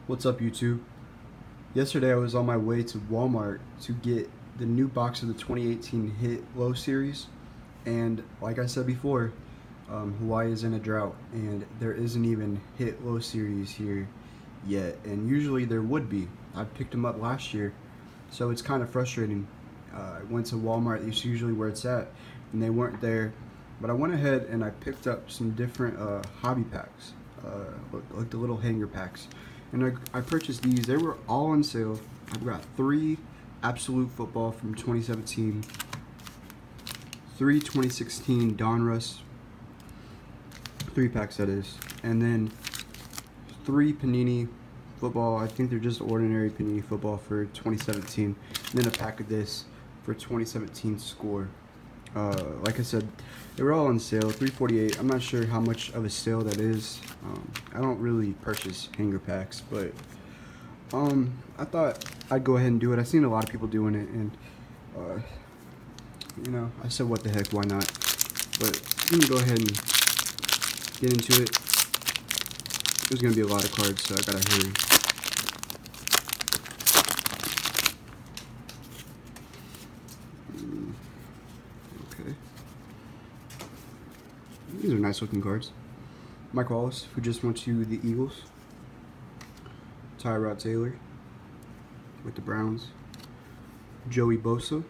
What's up, YouTube? Yesterday I was on my way to Walmart to get the new box of the 2018 Hit Low series, and like I said before, Hawaii is in a drought, and there isn't even Hit Low series here yet, and usually there would be. I picked them up last year, so it's kind of frustrating. I went to Walmart, it's usually where it's at, and they weren't there, but I went ahead and I picked up some different hobby packs, like the little hanger packs. And I purchased these. They were all on sale. I've got 3 Absolute Football from 2017, 3 2016 Donruss, 3 packs that is, and then 3 Panini Football. I think they're just ordinary Panini Football for 2017, and then a pack of this for 2017 Score. Like I said, they were all on sale, $3.48. I'm not sure how much of a sale that is. I don't really purchase hanger packs, but I thought I'd go ahead and do it. I've seen a lot of people doing it, and I said, what the heck, why not? But I'm gonna go ahead and get into it. There's gonna be a lot of cards, so I gotta hurry. Okay. These are nice looking cards. Mike Wallace, who just went to the Eagles. Tyrod Taylor with the Browns. Joey Bosa.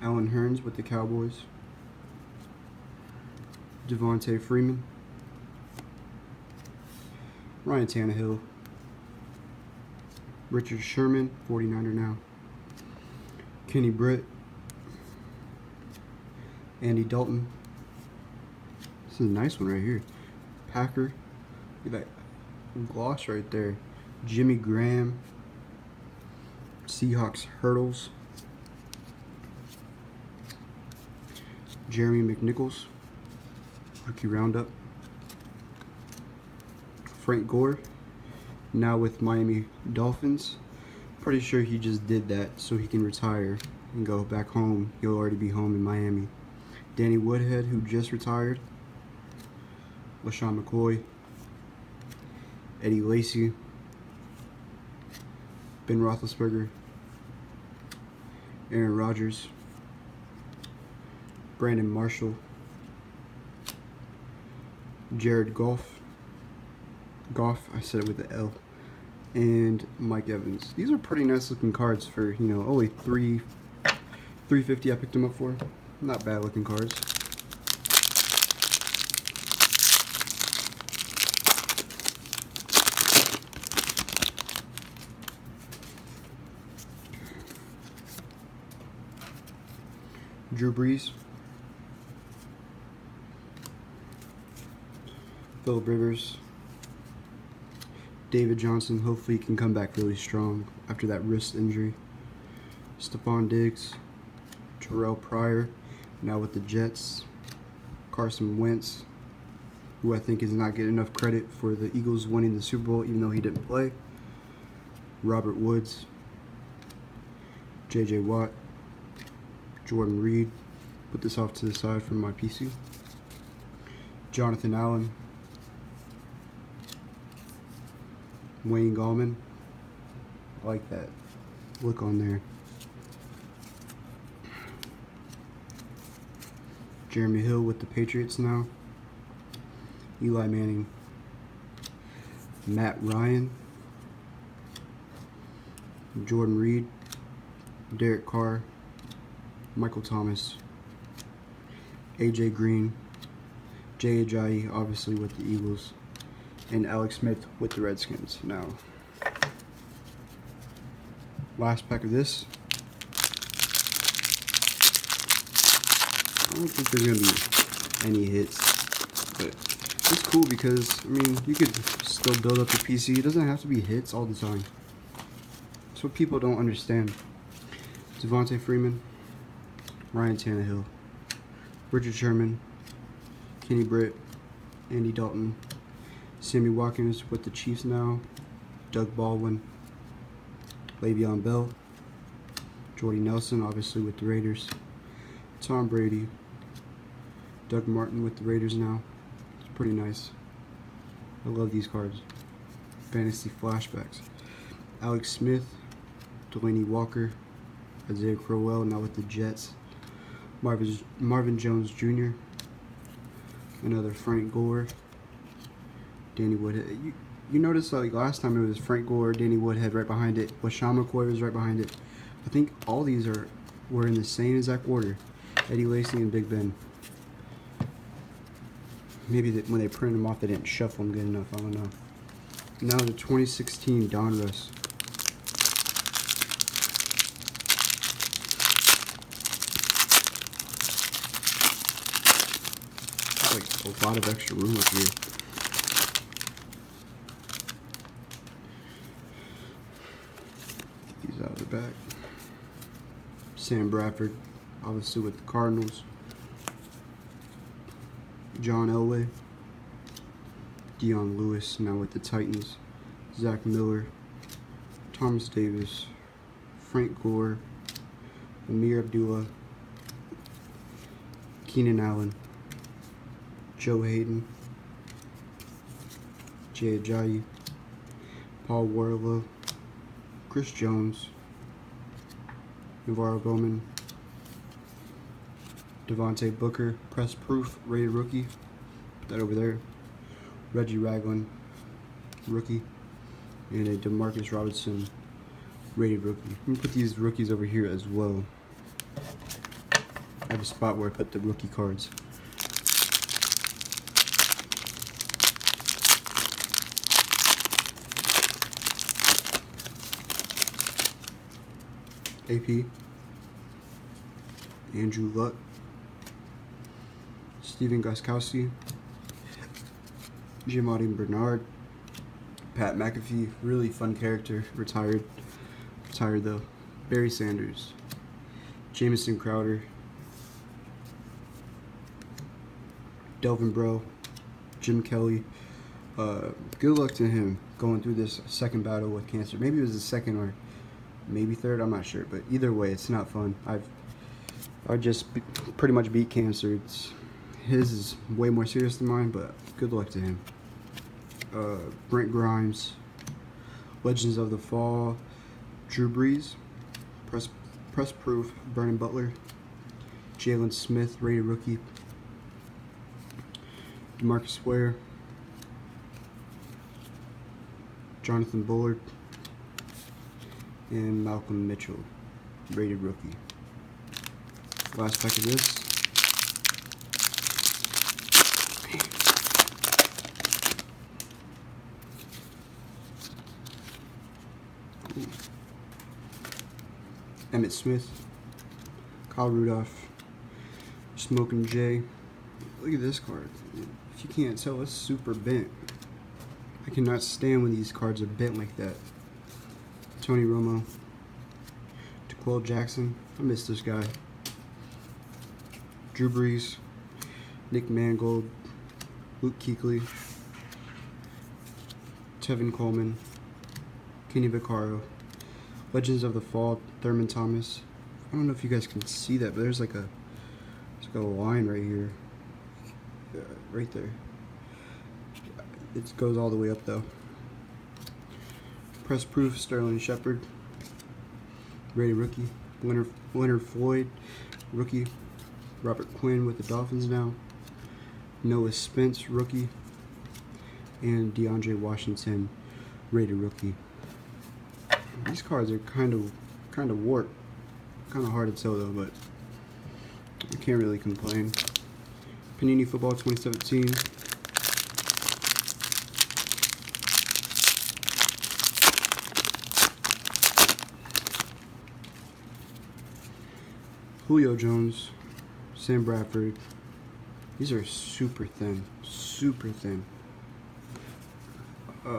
Allen Hurns with the Cowboys. Devontae Freeman. Ryan Tannehill. Richard Sherman, 49er now. Kenny Britt. Andy Dalton. This is a nice one right here. Packer. Look at that gloss right there. Jimmy Graham. Seahawks Hurdles. Jeremy McNichols. Rookie Roundup. Frank Gore. Now with Miami Dolphins. Pretty sure he just did that so he can retire and go back home. He'll already be home in Miami. Danny Woodhead, who just retired. LaShawn McCoy. Eddie Lacy. Ben Roethlisberger. Aaron Rodgers. Brandon Marshall. Jared Goff. I said it with the L. And Mike Evans. These are pretty nice looking cards for, only $3.50 I picked them up for. Not bad looking cards. Drew Brees. Phillip Rivers. David Johnson, hopefully he can come back really strong after that wrist injury. Stephon Diggs. Terrell Pryor, now with the Jets. Carson Wentz, who I think is not getting enough credit for the Eagles winning the Super Bowl even though he didn't play. Robert Woods. J.J. Watt. Jordan Reed. Put this off to the side from my PC. Jonathan Allen. Wayne Gallman. I like that look on there. Jeremy Hill with the Patriots now. Eli Manning. Matt Ryan. Jordan Reed. Derek Carr. Michael Thomas. AJ Green. Jay Ajayi, obviously with the Eagles. And Alex Smith with the Redskins. Now, last pack of this. I don't think there's going to be any hits, but it's cool because, you could still build up the PC. It doesn't have to be hits all the time. That's what people don't understand. Devontae Freeman, Ryan Tannehill, Richard Sherman, Kenny Britt, Andy Dalton, Sammy Watkins with the Chiefs now, Doug Baldwin, Le'Veon Bell, Jordy Nelson, obviously with the Raiders, Tom Brady, Doug Martin with the Raiders now. It's pretty nice. I love these cards. Fantasy flashbacks. Alex Smith, Delaney Walker, Isaiah Crowell, now with the Jets. Marvin Jones Jr., another Frank Gore, Danny Woodhead. You notice like last time it was Frank Gore, Danny Woodhead right behind it. LaShawn McCoy was right behind it. I think all these were in the same exact order. Eddie Lacy and Big Ben. Maybe when they printed them off, they didn't shuffle them good enough. I don't know. Now the 2016 Donruss. There's like a lot of extra room up here. Get these out of the back. Sam Bradford, obviously with the Cardinals. John Elway. Dion Lewis, now with the Titans. Zach Miller. Thomas Davis. Frank Gore. Amir Abdullah. Keenan Allen. Joe Hayden. Jay Ajayi. Paul Warlow. Chris Jones. Navarro Bowman. Devontae Booker, press proof, rated rookie. Put that over there. Reggie Ragland, rookie. And a DeMarcus Robinson, rated rookie. I'm going to put these rookies over here as well. I have a spot where I put the rookie cards. AP. Andrew Luck. Steven Gostkowski, Giamatti Bernard, Pat McAfee, really fun character, retired though. Barry Sanders, Jamison Crowder, Delvin Breaux, Jim Kelly. Good luck to him going through this second battle with cancer. Maybe it was the second or maybe third, I'm not sure, but either way, it's not fun. I just pretty much beat cancer. His is way more serious than mine, but good luck to him. Brent Grimes, Legends of the Fall, Drew Brees, Press Proof, Vernon Butler, Jalen Smith, rated rookie, DeMarcus Ware, Jonathan Bullard, and Malcolm Mitchell, rated rookie. Last pack of this. Emmitt Smith, Kyle Rudolph, Smokin' Jay. Look at this card. If you can't tell, it's super bent. I cannot stand when these cards are bent like that. Tony Romo, DeQuell Jackson. I miss this guy. Drew Brees, Nick Mangold, Luke Kuechly, Tevin Coleman, Kenny Vaccaro, Legends of the Fall, Thurman Thomas. I don't know if you guys can see that, but there's like a line right here. Right there. It goes all the way up though. Press proof, Sterling Shepard, rated rookie. Leonard Floyd, rookie. Robert Quinn with the Dolphins now. Noah Spence, rookie. And DeAndre Washington, rated rookie. These cards are kind of warped. Kind of hard to tell though, but you can't really complain. Panini Football 2017. Julio Jones, Sam Bradford. These are super thin, super thin.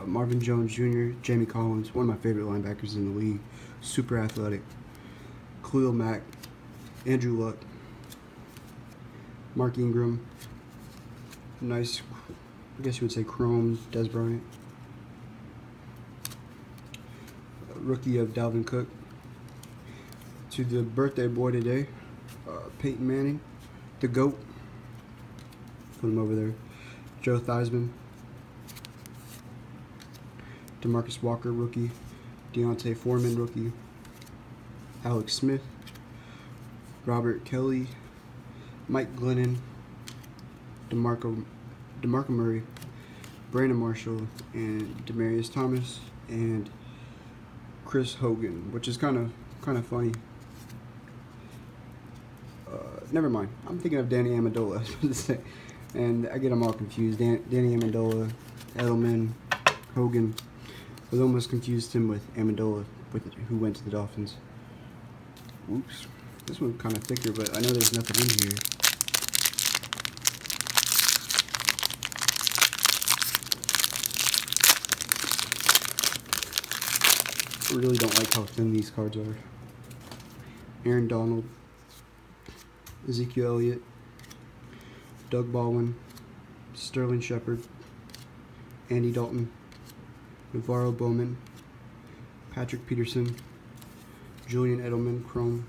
Marvin Jones Jr., Jamie Collins, one of my favorite linebackers in the league. Super athletic. Khalil Mack, Andrew Luck, Mark Ingram. Nice, I guess you would say chrome, Des Bryant. Rookie of Dalvin Cook. To the birthday boy today, Peyton Manning, the GOAT. Put him over there. Joe Theismann, DeMarcus Walker, rookie. Deontay Foreman, rookie. Alex Smith, Robert Kelly, Mike Glennon, DeMarco Murray, Brandon Marshall, and Demarius Thomas, and Chris Hogan, which is kind of funny. Never mind. I'm thinking of Danny Amendola. I was about to say, and I get them all confused. Danny Amendola, Edelman, Hogan. I was almost confused him with Amendola, who went to the Dolphins. Oops. This one's kind of thicker, but I know there's nothing in here. I really don't like how thin these cards are. Aaron Donald, Ezekiel Elliott, Doug Baldwin, Sterling Shepard, Andy Dalton, Navarro Bowman, Patrick Peterson, Julian Edelman, Chrome.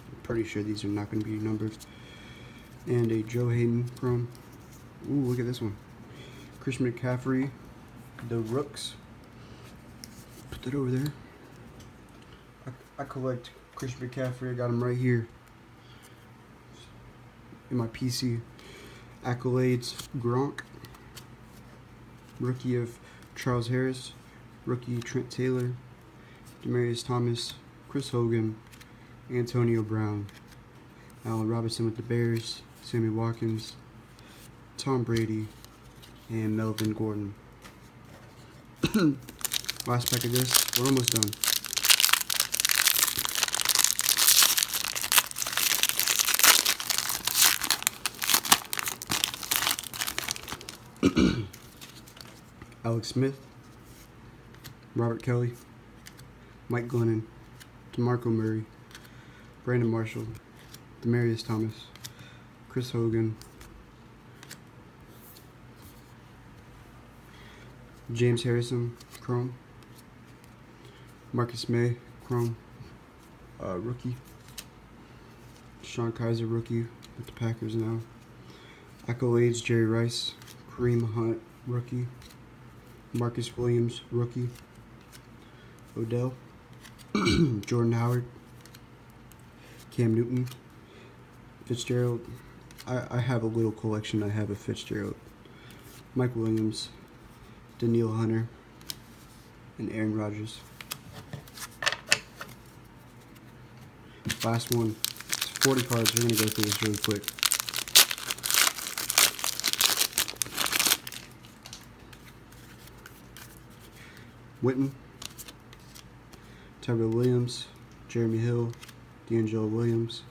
I'm pretty sure these are not going to be numbered. And a Joe Hayden, Chrome. Ooh, look at this one. Christian McCaffrey, the Rooks. Put that over there. I collect Christian McCaffrey. I got him right here in my PC. Accolades, Gronk. Rookie of Charles Harris. Rookie Trent Taylor. Demarius Thomas. Chris Hogan. Antonio Brown. Allen Robinson with the Bears. Sammy Watkins. Tom Brady. And Melvin Gordon. Last pack of this. We're almost done. Alex Smith, Robert Kelly, Mike Glennon, DeMarco Murray, Brandon Marshall, Demarius Thomas, Chris Hogan, James Harrison, Chrome, Marcus May, Chrome, rookie, Sean Kaiser, rookie with the Packers now, Accolades, Jerry Rice, Kareem Hunt, rookie, Marcus Williams, rookie, Odell, Jordan Howard, Cam Newton, Fitzgerald. I have a little collection. I have a Fitzgerald, Mike Williams, Daniil Hunter, and Aaron Rodgers. Last one. It's 40 cards. We're going to go through this really quick. Witten, Tyrell Williams, Jeremy Hill, D'Angelo Williams,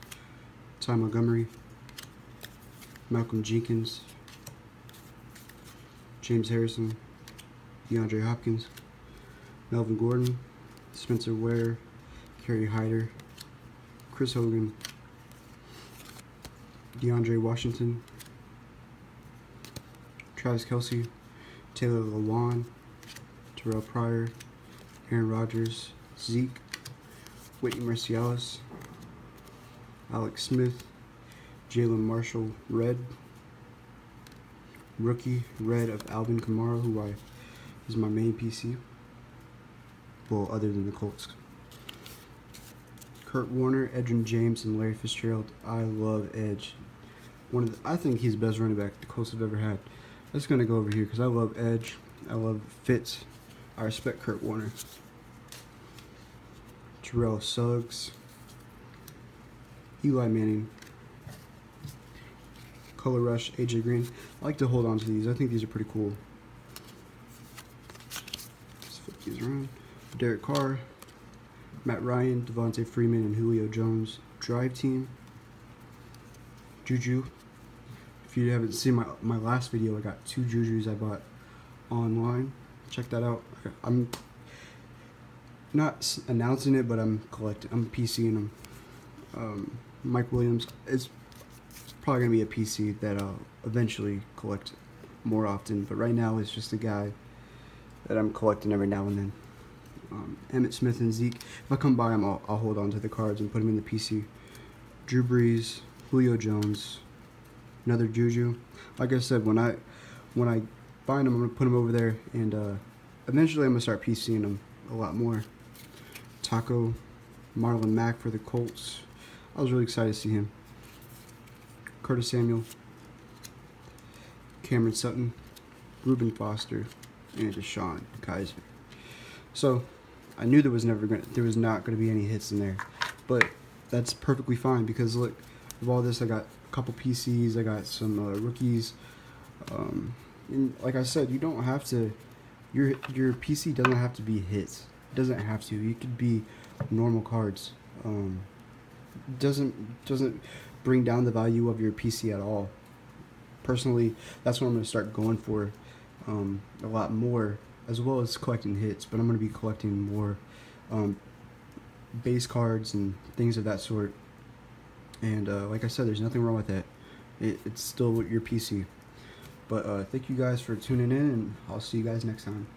Ty Montgomery, Malcolm Jenkins, James Harrison, DeAndre Hopkins, Melvin Gordon, Spencer Ware, Kerry Hyder, Chris Hogan, DeAndre Washington, Travis Kelce, Taylor Lewan, Terrell Pryor, Aaron Rodgers, Zeke, Whitney Mercialis, Alex Smith, Jalen Marshall, red, rookie, red of Alvin Kamara, who is my main PC, well, other than the Colts. Kurt Warner, Edgerrin James, and Larry Fitzgerald. I love Edge. I think he's the best running back the Colts have ever had. I'm just gonna go over here because I love Edge. I love Fitz. I respect Kurt Warner. Terrell Suggs. Eli Manning. Color Rush, AJ Green. I like to hold on to these. I think these are pretty cool. Let's flip these around. Derek Carr, Matt Ryan, Devontae Freeman, and Julio Jones. Drive Team. Juju. If you haven't seen my last video, I got 2 Jujus I bought online. Check that out. I'm not announcing it, but I'm collecting. I'm PCing them. Mike Williams is probably gonna be a PC that I'll eventually collect more often, but right now it's just a guy that I'm collecting every now and then. Emmitt Smith and Zeke. If I come by them, I'll hold on to the cards and put them in the PC. Drew Brees, Julio Jones, another Juju. Like I said, when I find them, I'm gonna put them over there, and eventually I'm gonna start PCing them a lot more. Taco, Marlon Mack for the Colts. I was really excited to see him. Curtis Samuel, Cameron Sutton, Reuben Foster, and Deshaun Kaiser. So I knew there was not gonna be any hits in there, but that's perfectly fine because look, of all this, I got a couple PCs, I got some rookies, and like I said, you don't have to. Your PC doesn't have to be hits. It doesn't have to. You could be normal cards. Doesn't bring down the value of your PC at all. Personally, that's what I'm gonna start going for a lot more, as well as collecting hits. But I'm gonna be collecting more base cards and things of that sort. And like I said, there's nothing wrong with that. It's still your PC. But thank you guys for tuning in, and I'll see you guys next time.